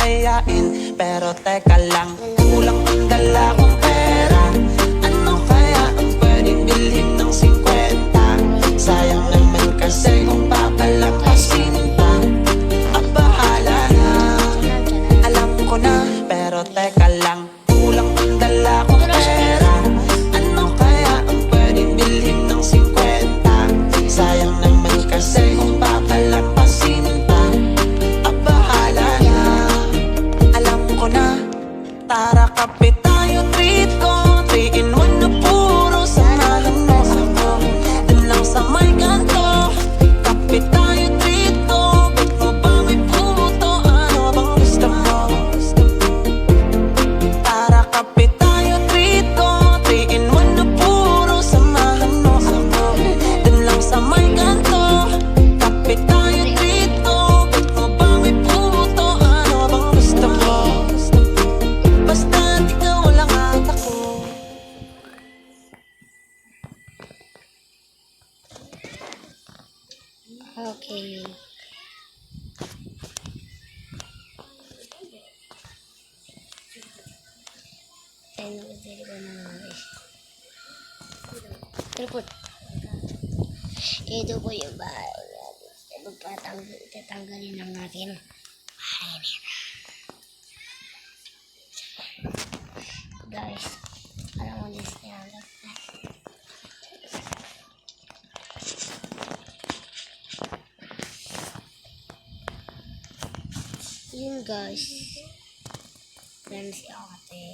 yayain. Pero teka lang, kulang ang dala kong pera. Ano kaya ang pwedeng bilhin ng 50? Sayang naman kasi kung papalampasin pa. Bahala na, alam ko na. Pero teka lang, kulang ang dala kong pera. Ano kaya ang pwedeng bilhin ng 50? Sayang naman kasi kung papalampasin pa. Bahala na, alam ko na. Tara kape tayo, treat ko. 3 in 1 na puro samahan mo ako. Dun lang sa may kanto. Kape tayo, treat ko. Ba't mo ba may puto? Ano bang gusto mo? Tara kape tayo, treat ko. 3 in 1 na puro samahan mo ako. Dun lang sa may kanto. Kape tayo, treat ko. Ba't mo ba may puto? Ano bang gusto mo? Basta ikaw lang at ako. Okay. Ito po yung bahay natin. Tatanggalin lang natin bahay nila. Guys, alam mo this tinanggap na. Yun guys. Dan si ate.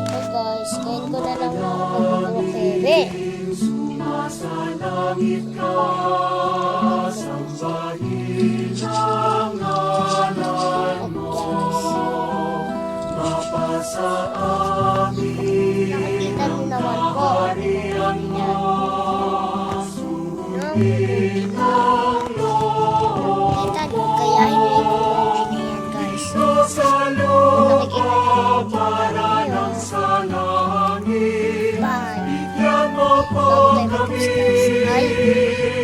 So guys, ngayon ko na lang mag-brokewe. Sumasalangit ka, sambahin ang ngalan mo. Mapasa amin Nakikita niyo naman po. harian mo. Sundin ang loob Kita niyo, gayahin niyo yung emoji na yan guys. sa lupa Nakikita para niyo ng sa langit. Bye. Bigyan mo po Bago tayo kami. mag-subscribe.